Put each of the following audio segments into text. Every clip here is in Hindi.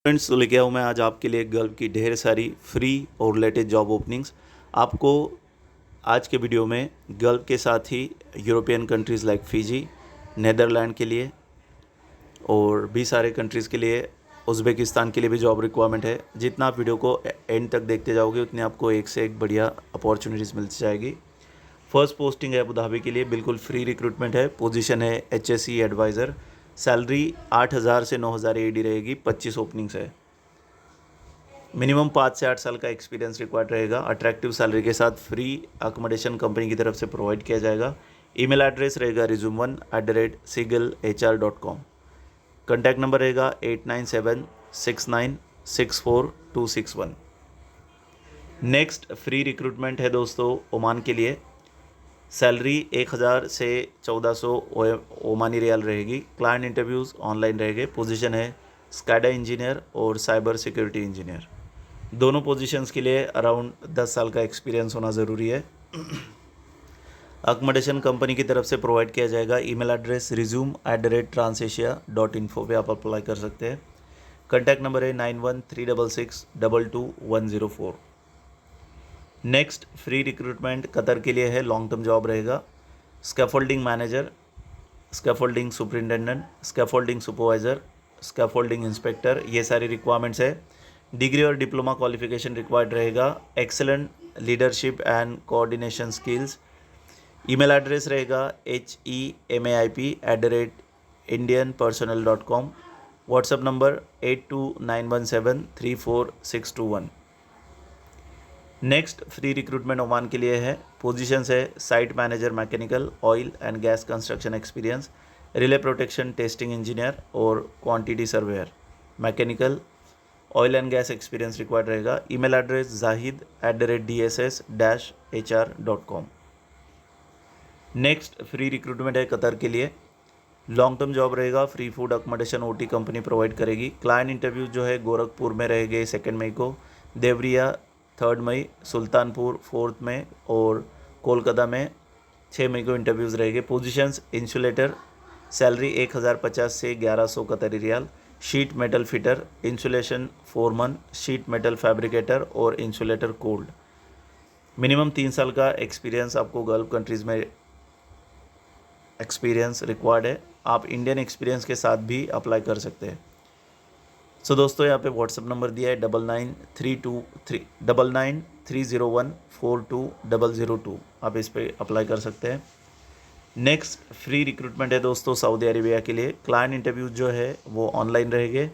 फ्रेंड्स, तो लेके आऊँ मैं आज आपके लिए गल्फ की ढेर सारी फ्री और लेटेस्ट जॉब ओपनिंग्स। आपको आज के वीडियो में गल्फ के साथ ही European countries like Fiji, Netherland के लिए और भी सारे कंट्रीज़ के लिए, उज़्बेकिस्तान के लिए भी जॉब रिक्वायरमेंट है। जितना आप वीडियो को एंड तक देखते जाओगे उतनी आपको एक से एक बढ़िया अपॉर्चुनिटीज़ मिलती जाएगी। फर्स्ट पोस्टिंग है अबू धाबी के लिए, बिल्कुल फ्री रिक्रूटमेंट है। पोजीशन है HSE एडवाइज़र। सैलरी 8,000 से 9,000 AED रहेगी। 25 ओपनिंग्स है। मिनिमम 5 से 8 साल का एक्सपीरियंस रिक्वायर्ड रहेगा। अट्रैक्टिव सैलरी के साथ फ्री अकोमोडेशन कंपनी की तरफ से प्रोवाइड किया जाएगा। ईमेल एड्रेस रहेगा resume1@seagullhr.com। कॉन्टैक्ट नंबर रहेगा 8976964261। नेक्स्ट फ्री रिक्रूटमेंट है दोस्तों ओमान के लिए। सैलरी 1,000 से 1,400 ओमानी रियाल रहेगी। क्लाइंट इंटरव्यूज़ ऑनलाइन रहेंगे। पोजीशन है स्काडा इंजीनियर और साइबर सिक्योरिटी इंजीनियर। दोनों पोजीशंस के लिए अराउंड 10 साल का एक्सपीरियंस होना ज़रूरी है। अकोमोडेशन कंपनी की तरफ से प्रोवाइड किया जाएगा। ईमेल एड्रेस resume@transasia.info पे आप अप्लाई कर सकते हैं। कॉन्टैक्ट नंबर है 9136622104। नेक्स्ट फ्री रिक्रूटमेंट कतर के लिए है। लॉन्ग टर्म जॉब रहेगा। Scaffolding manager, scaffolding superintendent, scaffolding supervisor, scaffolding inspector, ये सारी रिक्वायरमेंट्स है। डिग्री और डिप्लोमा क्वालिफिकेशन रिक्वायर्ड रहेगा। Excellent leadership and coordination skills. Email address रहेगा HEMAIP@indianpersonnel.com। WhatsApp number 8291734621। Next free recruitment Oman के लिए है। पोजीशंस है site manager mechanical, oil and gas construction experience, relay protection testing engineer और quantity surveyor mechanical, oil and gas experience required रहेगा। Email address zahid@dss-hr.com। Next free recruitment है कतर के लिए। लॉन्ग टर्म जॉब रहेगा। Free food accommodation OT company provide करेगी। क्लाइंट इंटरव्यू जो है गोरखपुर में रहेंगे 2 मई को, देवरिया 3 मई, सुल्तानपुर 4 मई और कोलकाता में 6 मई को इंटरव्यूज़ रहेंगे। Positions insulator. सैलरी 1,050 से 1,100 Qatari riyal. Sheet metal fitter, insulation foreman, sheet metal fabricator और इंसुलेटर कोल्ड। मिनिमम 3 साल का एक्सपीरियंस आपको गल्फ कंट्रीज़ में एक्सपीरियंस रिक्वायर्ड है। आप इंडियन एक्सपीरियंस के साथ भी अप्लाई कर सकते हैं। सो दोस्तों, यहाँ पे व्हाट्सअप नंबर दिया है 999301420002। आप इस पर अप्लाई कर सकते हैं। नेक्स्ट फ्री रिक्रूटमेंट है दोस्तों सऊदी अरेबिया के लिए। क्लाइंट इंटरव्यू जो है वो ऑनलाइन रहेंगे।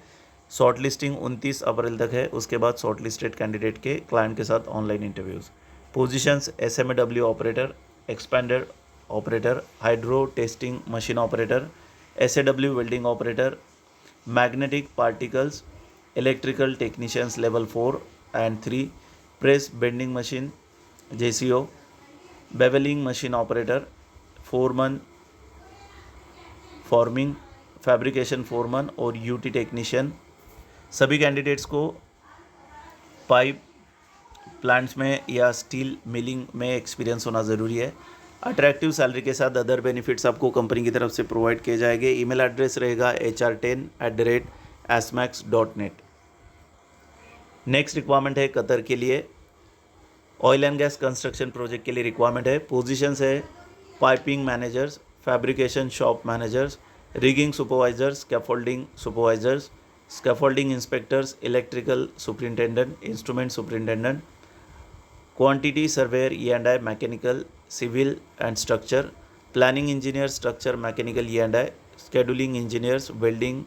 शॉर्ट लिस्टिंग 29 अप्रैल तक है। उसके बाद शॉर्ट लिस्टेड कैंडिडेट के क्लाइंट के साथ online interviews. Positions SMA operator, expander operator, hydro testing machine operator, SAW welding operator, magnetic particles, electrical technicians level 4 and 3, press bending machine JCO, bevelling machine operator, Foreman forming, fabrication Foreman और UT टेक्नीशियन। सभी कैंडिडेट्स को पाइप प्लांट्स में या स्टील मिलिंग में एक्सपीरियंस होना ज़रूरी है। अट्रैक्टिव सैलरी के साथ अदर बेनिफिट्स आपको कंपनी की तरफ से प्रोवाइड किए जाएंगे। ईमेल एड्रेस रहेगा hr10@asmax.net। नेक्स्ट रिक्वायरमेंट है कतर के लिए। Oil and gas construction project के लिए रिक्वायरमेंट है। पोजीशंस है piping managers, fabrication shop managers, rigging supervisors, scaffolding supervisors, scaffolding inspectors, electrical superintendent, instrument superintendent, quantity surveyor E&I mechanical, civil and structure, planning engineer structure mechanical E&I, scheduling engineers, welding,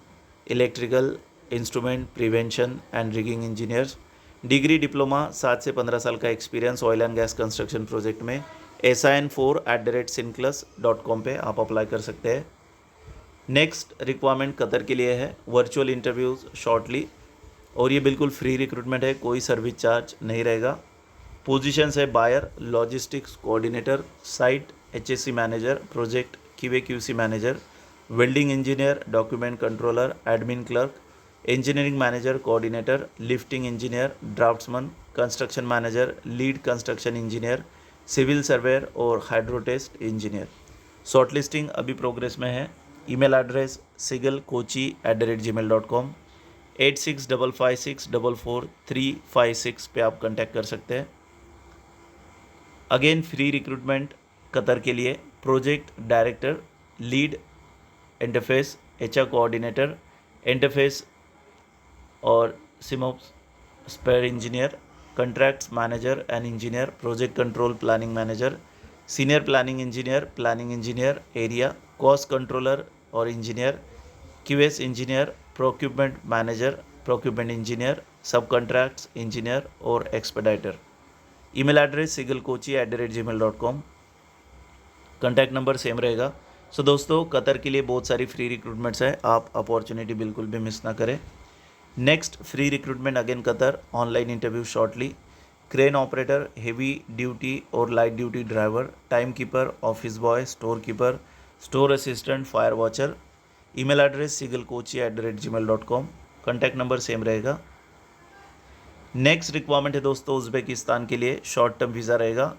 electrical, instrument, prevention and rigging engineers. Degree diploma 7 से 15 साल का experience oil and gas construction project में। sin4@sinclus.com पे आप अप्लाई कर सकते हैं। नेक्स्ट रिक्वायरमेंट कतर के लिए है। वर्चुअल इंटरव्यूज़ शॉर्टली, और ये बिल्कुल फ्री रिक्रूटमेंट है, कोई सर्विस चार्ज नहीं रहेगा। पोजीशंस है buyer, logistics coordinator, site HSC manager, project QA/QC manager, welding engineer, document controller, admin clerk, engineering manager coordinator, lifting engineer, draftsman, construction manager, lead construction engineer, civil surveyor और हाइड्रो टेस्ट इंजीनियर। शॉर्टलिस्टिंग अभी प्रोग्रेस में है। Email address sigalkochi@gmail.com। 8655644356 पे आप कांटेक्ट कर सकते हैं। अगेन फ्री रिक्रूटमेंट कतर के लिए project director, lead interface, HR coordinator, interface और simops spare engineer, contracts manager and engineer, project control planning manager, senior planning engineer area, cost controller और engineer, QS engineer, procurement manager, procurement engineer, sub contracts engineer और expeditor. Email address sigalkochi@gmail.com। Contact number same रहेगा। सो दोस्तों, कतर के लिए बहुत सारी फ्री रिक्रूटमेंट्स है, आप अपॉर्चुनिटी बिल्कुल भी मिस ना करें। Next free recruitment again Qatar, online interview shortly. Crane operator, heavy duty और light duty driver, time keeper, office boy, store keeper, store assistant, fire watcher. Email address sigalkochi@gmail.com। Contact number same रहेगा। नेक्स्ट रिक्वायरमेंट है दोस्तों उज़्बेकिस्तान के लिए, शॉर्ट टर्म वीज़ा रहेगा।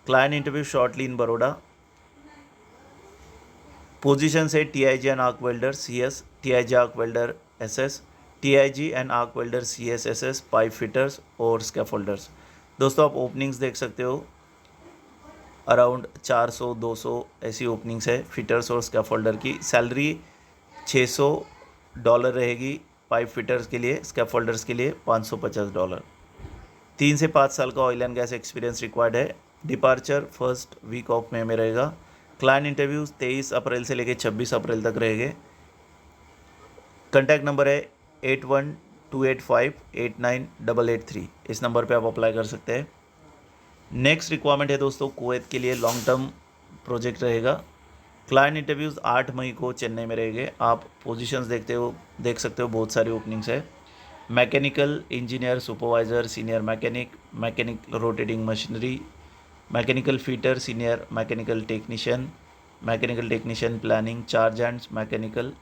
Client interview shortly in Baroda. Position है TIG and arc welder CS, TIG arc welder SS, TIG and arc welder CSSS, pipe fitters और स्कैफोल्डर्स। दोस्तों आप ओपनिंग्स देख सकते हो, अराउंड 400-200 ऐसी ओपनिंग्स है फिटर्स और स्कैफोल्डर की। सैलरी $600 रहेगी पाइप फिटर्स के लिए, स्कैफोल्डर्स के लिए $550। 3 से 5 साल का oil and gas experience required है। Departure first week of May में रहेगा। क्लाइंट इंटरव्यूज़ 23 अप्रैल से लेकर 26 अप्रैल तक रहेंगे। कॉन्टैक्ट नंबर है 8128589883। इस नंबर पे आप अप्लाई कर सकते हैं। नेक्स्ट रिक्वायरमेंट है दोस्तों कुवैत के लिए, लॉन्ग टर्म प्रोजेक्ट रहेगा। क्लाइंट इंटरव्यूज़ 8 मई को चेन्नई में रहेंगे। आप पोजीशंस देख सकते हो, बहुत सारी ओपनिंग्स है। Mechanical engineer supervisor, senior mechanic rotating machinery, mechanical fitter, senior mechanical technician planning, charge hands mechanical,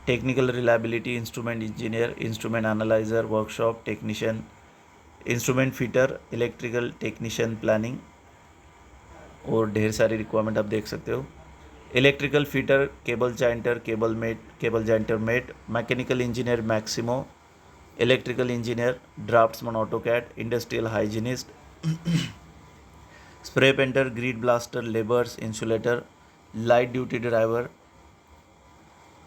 technical reliability, instrument engineer, instrument analyser, workshop technician, instrument fitter, electrical technician planning और ढेर सारी रिक्वायरमेंट आप देख सकते हो। Electrical fitter, cable jointer mate, mechanical engineer Maximo, electrical engineer, draftsman AutoCAD, industrial hygienist, spray painter, grit blaster, labours, insulator, light duty driver.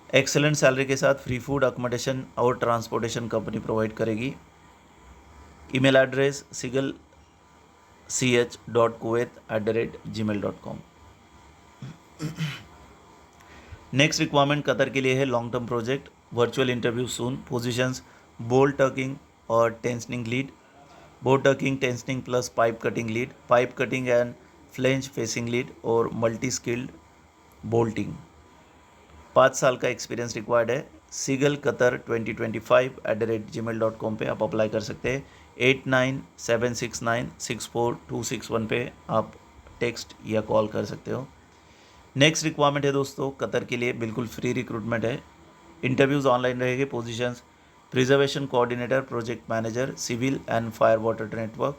Excellent salary के साथ फ्री फूड, अकोमोडेशन और ट्रांसपोर्टेशन कंपनी प्रोवाइड करेगी। Email address sigalch.kuwait@gmail.com। Next requirement Qatar के लिए है, long term project, virtual interview soon. Positions bolt torquing और tensioning lead, bolt torquing tensioning plus pipe cutting lead, pipe cutting and flange facing lead और मल्टी स्किल्ड बोल्टिंग। 5 साल का एक्सपीरियंस रिक्वायर्ड है। sigalqatar2025@gmail.com पे आप अप्लाई कर सकते हैं। 8976964261 पे आप टेक्स्ट या कॉल कर सकते हो। नेक्स्ट रिक्वायरमेंट है दोस्तों कतर के लिए, बिल्कुल फ्री रिक्रूटमेंट है। इंटरव्यूज़ ऑनलाइन रहेंगे। Positions preservation coordinator, project manager, civil and fire water network,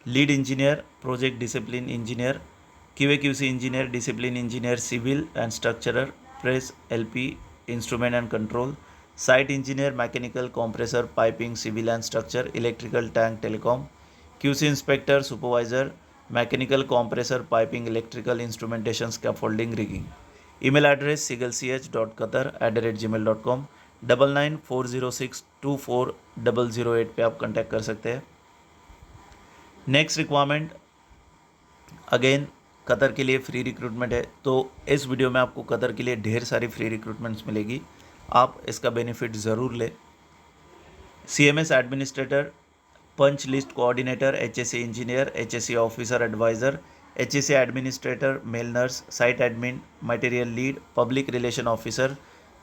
lead engineer, project discipline engineer, QA/QC engineer, discipline engineer, civil and structural, press LP, instrument and control, site engineer, mechanical, compressor, piping, civil and structure, electrical, tank, telecom, QC inspector, supervisor, mechanical, compressor, piping, electrical, instrumentation, scaffolding, rigging. Email address sigalch.qatar@gmail.com। 9940624008 पे आप कांटेक्ट कर सकते हैं। नेक्स्ट रिक्वायरमेंट अगेन कतर के लिए फ्री रिक्रूटमेंट है। तो इस वीडियो में आपको कतर के लिए ढेर सारी फ्री रिक्रूटमेंट्स मिलेगी, आप इसका बेनिफिट ज़रूर लें। CMS administrator, punch list coordinator, HSC engineer, HSC officer advisor, HSC administrator, male nurse, site admin, material lead, public relation officer,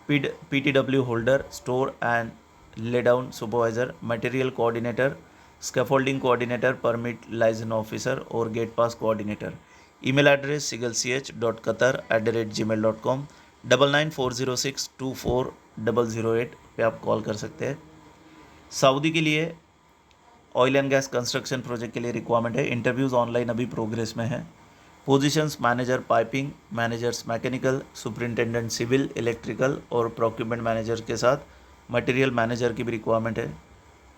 PTW holder, store and laydown supervisor, material coordinator, scaffolding coordinator, permit licence officer और gate pass coordinator. Email address sigalch.qatar@gmail.com। 9940624008 पे आप कॉल कर सकते हैं। सऊदी के लिए oil and gas construction project के लिए रिक्वायरमेंट है। इंटरव्यूज़ ऑनलाइन अभी प्रोग्रेस में है। Positions manager piping, managers mechanical, superintendent civil, electrical और प्रोक्यूरमेंट मैनेजर के साथ मटेरियल मैनेजर की भी रिक्वायरमेंट है।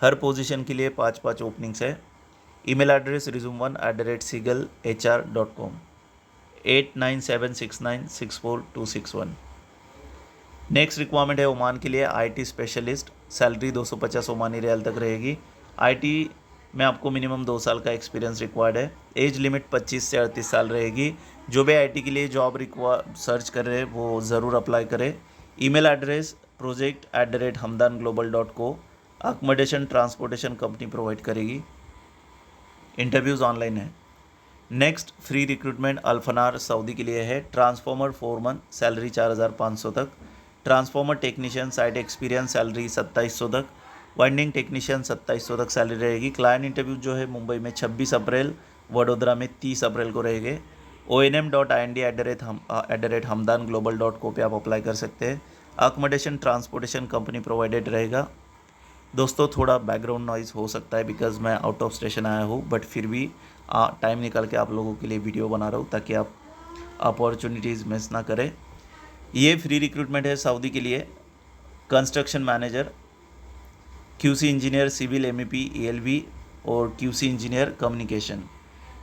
हर पोजीशन के लिए 5 ओपनिंग्स है। Email address resume1@seagullhr.com 8976964261। Next requirement है ओमान के लिए IT specialist, salary 250 Omani riyal तक रहेगी। आईटी में आपको मिनिमम 2 साल का एक्सपीरियंस रिक्वायर्ड है। एज लिमिट 25 से 38 साल रहेगी। जो भी आईटी के लिए जॉब सर्च कर रहे हैं वो ज़रूर अप्लाई करें। Email address project@hamdanglobal.co। Accommodation transportation company provide करेगी। इंटरव्यूज़ ऑनलाइन है। Next free recruitment Alfanar Saudi के लिए है। ट्रांसफॉर्मर फोरमन, सैलरी 4500 तक। Transformer technician site experience, salary 2700 तक। वाइंडिंग टेक्नीशियन 2700 तक सैलरी रहेगी। क्लाइंट इंटरव्यू जो है मुंबई में 26 अप्रैल, वडोदरा में 30 अप्रैल को रहेंगे। onm.ind@hamdanglobal.co पे आप अप्लाई कर सकते हैं। अकोमोडेशन ट्रांसपोर्टेशन कंपनी प्रोवाइडेड रहेगा। दोस्तों थोड़ा बैकग्राउंड नॉइज़ हो सकता है बिकॉज़ मैं आउट ऑफ स्टेशन आया हूँ, बट फिर भी टाइम निकाल के आप लोगों के लिए वीडियो बना रहा हूँ ताकि आप अपॉर्चुनिटीज़ मिस ना करें। ये फ्री रिक्रूटमेंट है सऊदी के लिए। Construction manager, QC engineer, civil MEP ELV और QC engineer communication,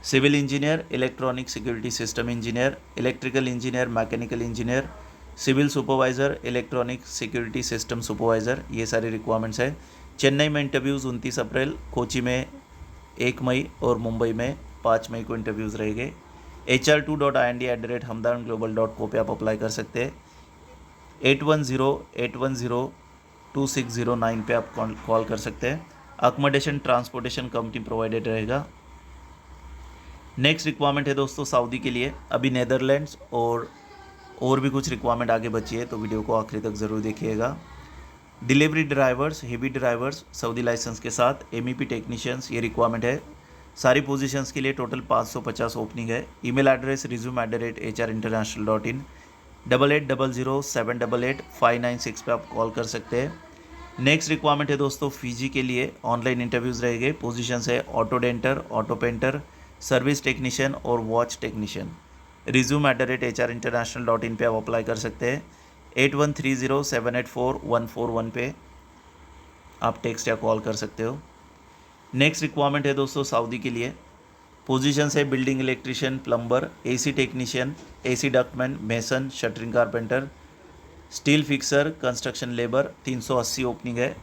civil engineer, electronic security system engineer, electrical engineer, mechanical engineer, civil supervisor, electronic security system supervisor, ये सारी रिक्वायरमेंट्स है। चेन्नई में इंटरव्यूज़ 29 अप्रैल, कोची में 1 मई और मुंबई में 5 मई को इंटरव्यूज़ रहेंगे। hr2.ind@hamdanglobal.co पे आप अप्लाई कर सकते हैं। 8108102609 पे आप कॉल कर सकते हैं। अकोमोडेशन ट्रांसपोर्टेशन कंपनी प्रोवाइडेड रहेगा। नेक्स्ट रिक्वायरमेंट है दोस्तों सऊदी के लिए। अभी नेदरलैंड्स और भी कुछ रिक्वायरमेंट आगे बची है, तो वीडियो को आखिरी तक ज़रूर देखिएगा। Delivery drivers, heavy drivers Saudi licence के साथ, एमईपी टेक्नीशियंस, ये रिक्वायरमेंट है। सारी पोजीशंस के लिए टोटल 550 ओपनिंग है। ईमेल एड्रेस resume@hrinternational.in 8800788596 पे आप कॉल कर सकते हैं। नेक्स्ट रिक्वायरमेंट है दोस्तों फ़िजी के लिए। ऑनलाइन इंटरव्यूज़ रहेंगे। पोजीशंस है auto denter, auto painter, service technician और वॉच टेक्नीशियन। resume@hrinternational.in पे आप अप्लाई कर सकते हैं। 8130784141 पे आप टेक्स्ट या कॉल कर सकते हो। नेक्स्ट रिक्वायरमेंट है दोस्तों सऊदी के लिए। पोजीशंस है building electrician, plumber, AC technician, AC ductman, mason, shuttering carpenter, steel fixer, construction labour. 380 opening है।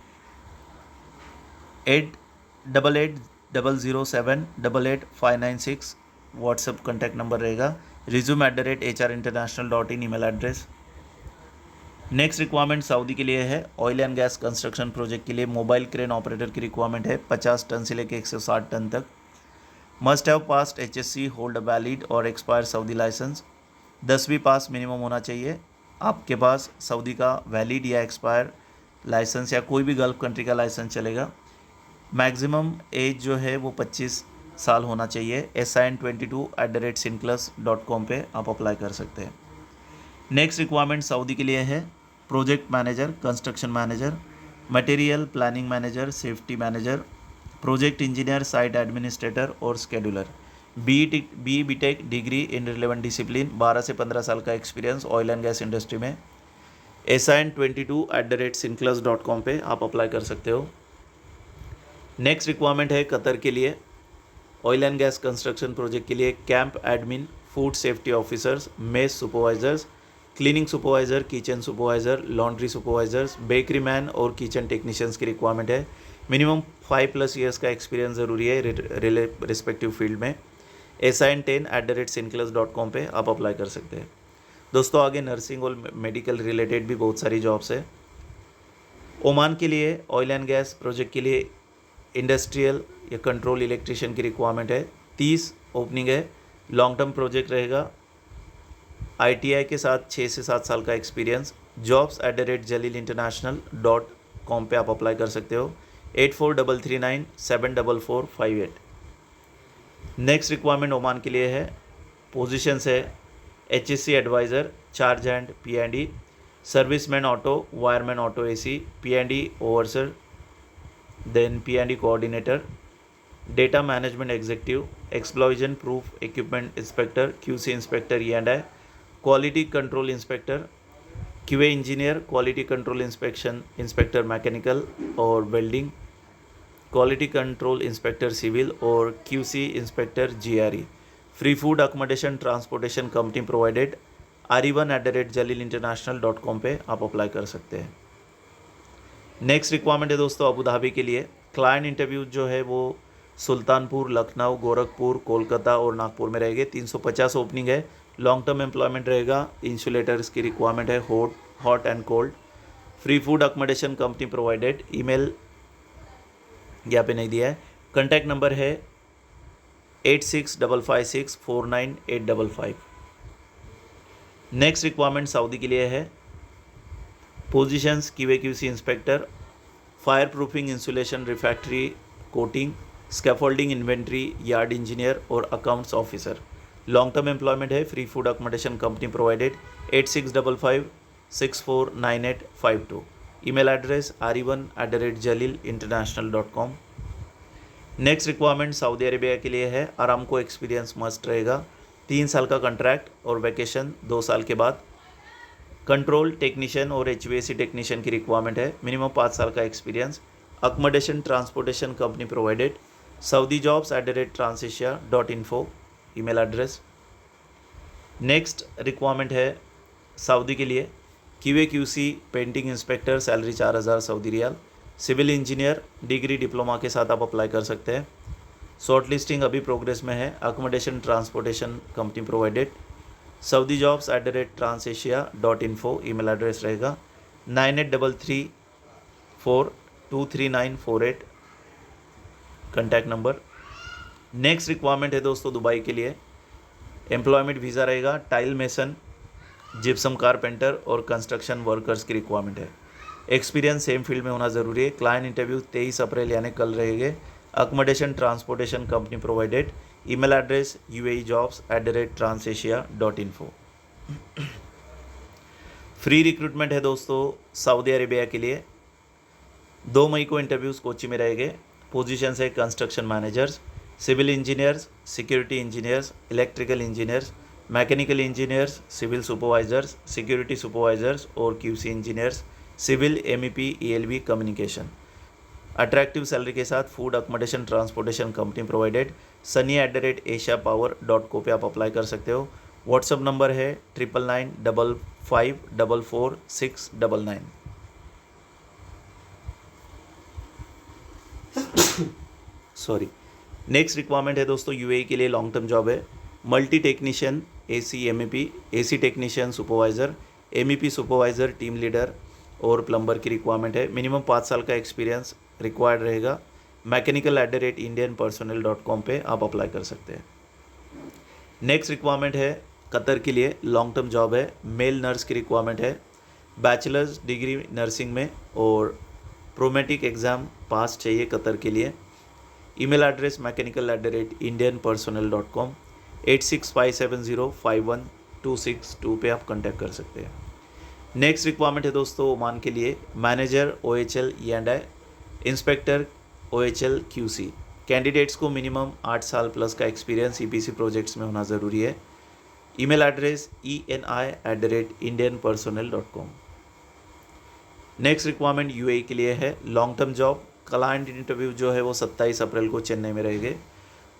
888007888596 व्हाट्सएप कॉन्टैक्ट नंबर रहेगा। resume@hrinternational.in email address. Next requirement Saudi के लिए है oil and gas construction project के लिए। मोबाइल क्रेन ऑपरेटर की रिक्वायरमेंट है 50 टन से लेकर 160 टन तक। Must have past HSC, hold a valid और एक्सपायर सऊदी लाइसेंस। 10वीं पास मिनिमम होना चाहिए। आपके पास सऊदी का वैलिड या एक्सपायर लाइसेंस या कोई भी गल्फ कंट्री का लाइसेंस चलेगा। मैक्सिमम एज जो है वो 25 साल होना चाहिए। sin22@sinclass.com पे आप अप्लाई कर सकते हैं। नेक्स्ट रिक्वायरमेंट सऊदी के लिए है project manager, construction manager, material planning manager, safety manager, project engineer, site administrator और scheduler. BTech degree in relevant discipline, 12 से 15 साल का experience oil and gas industry में। sin22@sinclass.com पे आप अप्लाई कर सकते हो। नेक्स्ट रिक्वायरमेंट है कतर के लिए oil and gas construction project के लिए camp admin, food safety officers, mess supervisors, cleaning supervisor, kitchen supervisor, laundry supervisors, bakery man और किचन टेक्नीशियंस की रिक्वायरमेंट है। मिनिमम 5+ ईयर्स का एक्सपीरियंस ज़रूरी है रिस्पेक्टिव फील्ड में। sin10@sinclass.com पे आप अप्लाई कर सकते हैं। दोस्तों आगे नर्सिंग और मेडिकल रिलेटेड भी बहुत सारी जॉब्स है। ओमान के लिए ऑयल एंड गैस प्रोजेक्ट के लिए इंडस्ट्रियल या कंट्रोल इलेक्ट्रिशियन की रिक्वायरमेंट है। 30 ओपनिंग है। लॉन्ग टर्म प्रोजेक्ट रहेगा। ITI के साथ 6 से 7 साल का एक्सपीरियंस। jobs@jalilinternational.com पे आप अप्लाई कर सकते हो। 8433974458। नेक्स्ट रिक्वायरमेंट ओमान के लिए है। पोजीशंस है HSC advisor, charge and P&E, serviceman auto, wireman auto AC, P&E overseer, then P&E coordinator, data management executive, explosion proof equipment inspector, QC inspector E&I, quality control inspector, QA engineer, quality control inspection inspector mechanical और welding, quality control inspector civil और QC inspector GRE। Free food accommodation transportation company provided. ariban@jalilinternational.com पे आप अप्लाई कर सकते हैं। नेक्स्ट रिक्वायरमेंट है दोस्तों अबू धाबी के लिए। क्लाइंट इंटरव्यू जो है वो सुल्तानपुर, लखनऊ, गोरखपुर, कोलकाता और नागपुर में रहेंगे। 350 ओपनिंग है। लॉन्ग टर्म एम्प्लॉयमेंट रहेगा। इंसुलेटर्स की रिक्वायरमेंट है, hot and cold. Free food accommodation company provided. Email यहाँ पे नहीं दिया है। कॉन्टैक्ट नंबर है 8655649855। नेक्स्ट रिक्वायरमेंट सऊदी के लिए है। Positions QA QC inspector, fire proofing, insulation, refractory, coating, scaffolding, inventory, yard engineer और accounts officer. Long term employment है। Free food accommodation company provided. 8655649852। Email address ariban@jalilinternational.com। Next requirement Saudi Arabia के लिए है। आरामको एक्सपीरियंस मस्ट रहेगा। 3 साल का कॉन्ट्रैक्ट और वैकेशन 2 साल के बाद। कंट्रोल टेक्नीशियन और HVAC टेक्नीशियन की रिक्वायरमेंट है। मिनिमम 5 साल का experience. Accommodation transportation company provided. saudijobs@transasia.info email address. Next requirement है सऊदी के लिए QA QC painting inspector, salary 4000 Saudi riyal. Civil engineer, degree diploma के साथ आप अप्लाई कर सकते हैं। शॉर्ट लिस्टिंग अभी प्रोग्रेस में है। Accommodation transportation company provided. saudijobs@transasia.info email address रहेगा। 9833423948 कॉन्टैक्ट नंबर। नेक्स्ट रिक्वायरमेंट है दोस्तों दुबई के लिए। एम्प्लॉयमेंट वीज़ा रहेगा। टाइल मेसन, जिप्सम कारपेंटर और कंस्ट्रक्शन वर्कर्स की रिक्वायरमेंट है। एक्सपीरियंस सेम फील्ड में होना ज़रूरी है। क्लाइंट इंटरव्यू 23 अप्रैल यानी कल रहेंगे। Accommodation transportation company provided. Email address uaejobs@transasia.info। Free recruitment है दोस्तों सऊदी अरेबिया के लिए। 2 मई को इंटरव्यूज़ कोची में रहेंगे। पोजीशन है construction managers, civil engineers, security engineers, electrical engineers, mechanical engineers, civil supervisors, security supervisors और QC engineers, civil MEP ELB communication. Attractive salary के साथ food accommodation transportation company provided. sunny@asiapower.co पे आप अप्लाई कर सकते हो। व्हाट्सअप नंबर है 9995544699। सॉरी। नेक्स्ट रिक्वायरमेंट है दोस्तों UAE के लिए। लॉन्ग टर्म जॉब है। Multi technician, AC MEP, AC technician supervisor, MEP supervisor, team leader और प्लम्बर की रिक्वायरमेंट है। मिनिमम 5 साल का एक्सपीरियंस रिक्वायर्ड रहेगा। mechanical@indianpersonnel.com पे आप अप्लाई कर सकते हैं। नेक्स्ट रिक्वायरमेंट है कतर के लिए। लॉन्ग टर्म जॉब है। मेल नर्स की रिक्वायरमेंट है। बैचलर्स डिग्री नर्सिंग में और प्रोमेटिक एग्ज़ाम पास चाहिए कतर के लिए। Email address mechanical@indianpersonnel.com। 8657051262 पे आप कांटेक्ट कर सकते हैं। नेक्स्ट रिक्वायरमेंट है दोस्तों ओमान के लिए। Manager OHL E&I, inspector OHL QC। Candidates को मिनिमम 8 साल प्लस का एक्सपीरियंस EPC प्रोजेक्ट्स में होना ज़रूरी है। Email address eni@indianpersonnel.com। Next requirement UAE के लिए है। Long term job. Client interview जो है वो 27 अप्रैल को चेन्नई में रहेंगे।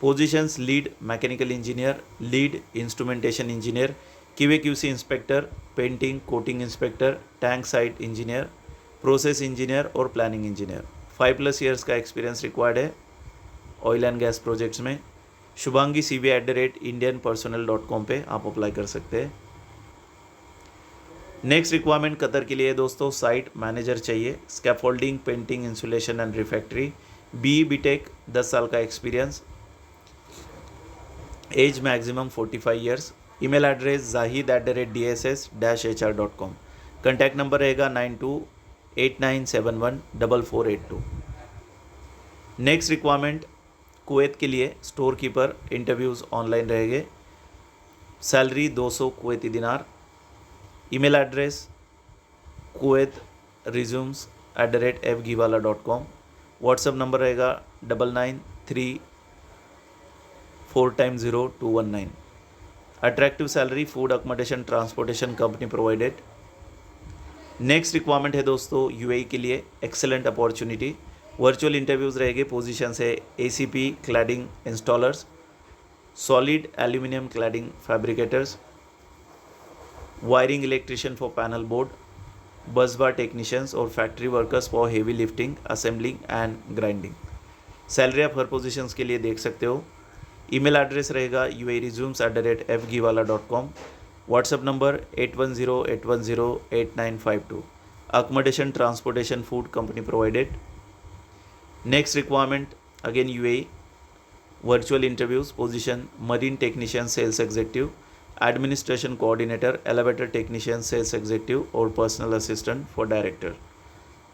Positions lead mechanical engineer, lead instrumentation engineer, QA QC inspector, painting coating inspector, tank site engineer, process engineer और प्लानिंग इंजीनियर। 5+ ईयर्स का एक्सपीरियंस रिक्वायर्ड है ऑयल एंड गैस प्रोजेक्ट्स में। शुभांगी cv@indianpersonnel.com पे आप अप्लाई कर सकते हैं। नेक्स्ट रिक्वायरमेंट कतर के लिए दोस्तों साइट मैनेजर चाहिए। Scaffolding, painting, insulation and refractory, BE BTech, 10 साल का experience. Age maximum 45 years. Email address zahid@dss-hr.com। Contact number रहेगा 9289714482। नेक्स्ट रिक्वायरमेंट कुवैत के लिए स्टोर कीपर। इंटरव्यूज़ ऑनलाइन रहेंगे। Salary 200 Kuwaiti dinar. Email address kuwaitresumes@fgiwala.com। WhatsApp number रहेगा 9934x0219। Attractive salary, food accommodation transportation company provided. Next requirement है दोस्तों यूएई के लिए एक्सेलेंट अपॉर्चुनिटी। वर्चुअल इंटरव्यूज़ रहेंगे। पोजीशन है ACP cladding installers, solid aluminium cladding fabricators, wiring electrician for panel board, बस बार टेक्नीशियंस और factory workers for heavy lifting, assembling and grinding. Salary आप हर पोजीशंस के लिए देख सकते हो। ईमेल एड्रेस रहेगा uaresumes@fgiwala.com। WhatsApp number 8108108952। Accommodation, transportation, food company provided. Next requirement again UAE, virtual interviews. Position marine technician, sales executive, administration coordinator, elevator technician, sales executive और personal assistant for director.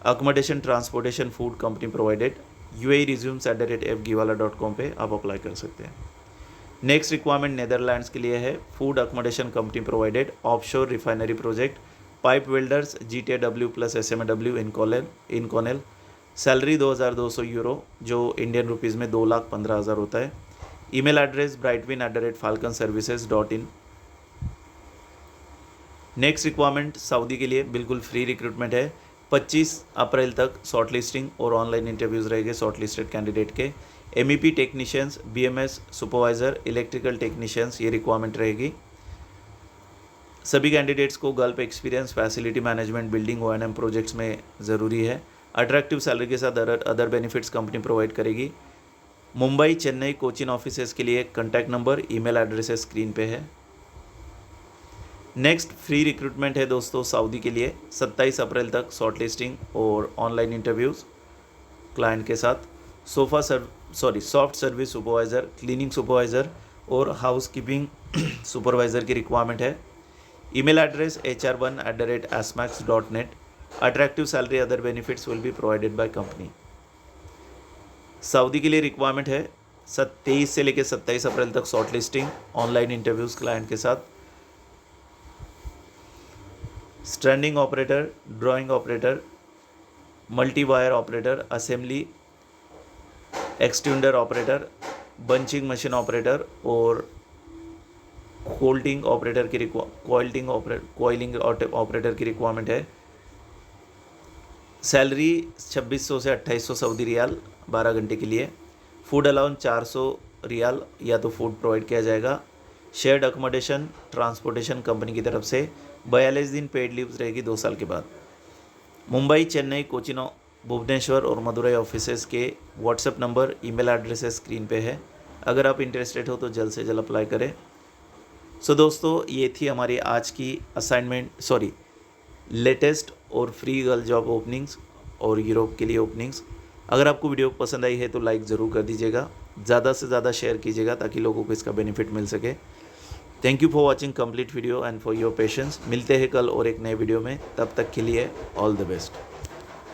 Accommodation, transportation, food company provided. uaresumes@fgiwala.com पे आप अप्लाई कर सकते हैं। नेक्स्ट रिक्वायरमेंट नेदरलैंड्स के लिए है। Food accommodation company provided, offshore refinery project, pipe welders, GTW plus SMAW इन कॉनेल। सैलरी 2200 यूरो जो इंडियन रुपीज़ में 2,15,000 होता है। Email address brightwin@falconservices.in। Next requirement Saudi के लिए बिल्कुल फ्री रिक्रूटमेंट है। 25 अप्रैल तक शॉर्टलिस्टिंग और ऑनलाइन इंटरव्यूज़ रहेंगे शॉर्टलिस्टेड कैंडिडेट के। MEP technicians, BMS supervisor, electrical technicians ये रिक्वायरमेंट रहेगी। सभी कैंडिडेट्स को gulf experience facility management, building, O&M projects में ज़रूरी है। अट्रैक्टिव सैलरी के साथ अदर बेनिफिट्स कंपनी प्रोवाइड करेगी। मुंबई, चेन्नई, कोचिन ऑफिसेस के लिए contact number, email addresses screen पे है। नेक्स्ट फ्री रिक्रूटमेंट है दोस्तों सऊदी के लिए। 27 अप्रैल तक शॉर्टलिस्टिंग और ऑनलाइन इंटरव्यूज़ क्लाइंट के साथ। Soft service supervisor, cleaning supervisor और हाउसकीपिंग सुपरवाइज़र की रिक्वायरमेंट है। Email address hr1@asmax.net। Attractive salary, other benefits will be provided by company. Saudi के लिए रिक्वायरमेंट है 23 से लेकर 27 अप्रैल तक शॉर्टलिस्टिंग, ऑनलाइन इंटरव्यूज़ क्लाइंट के साथ। Standing operator, drawing operator, multi wire operator, assembly extruder operator, bunching machine operator और कोल्डिंग ऑपरेटर की कोइलिंग ऑपरेटर की रिक्वायरमेंट है। सैलरी 2600 से 2800 सऊदी रियाल 12 घंटे के लिए। फूड अलाउंस 400 रियाल या तो फूड प्रोवाइड किया जाएगा। शेयर्ड अकोमोडेशन, ट्रांसपोर्टेशन कंपनी की तरफ से। 42 दिन पेड लीव्स रहेगी 2 साल के बाद। मुंबई, चेन्नई, कोचिन, भुवनेश्वर और मदुरई ऑफिसेस के WhatsApp number, email addresses screen पे है। अगर आप इंटरेस्टेड हो तो जल्द से जल्द अप्लाई करें। सो दोस्तों ये थी हमारी आज की लेटेस्ट और फ्री गर्ल जॉब ओपनिंग्स और यूरोप के लिए ओपनिंग्स। अगर आपको वीडियो पसंद आई है तो लाइक ज़रूर कर दीजिएगा, ज़्यादा से ज़्यादा शेयर कीजिएगा ताकि लोगों को इसका बेनिफिट मिल सके। Thank you for watching complete video and for your patience. मिलते हैं कल और एक नए वीडियो में, तब तक के लिए ऑल द बेस्ट।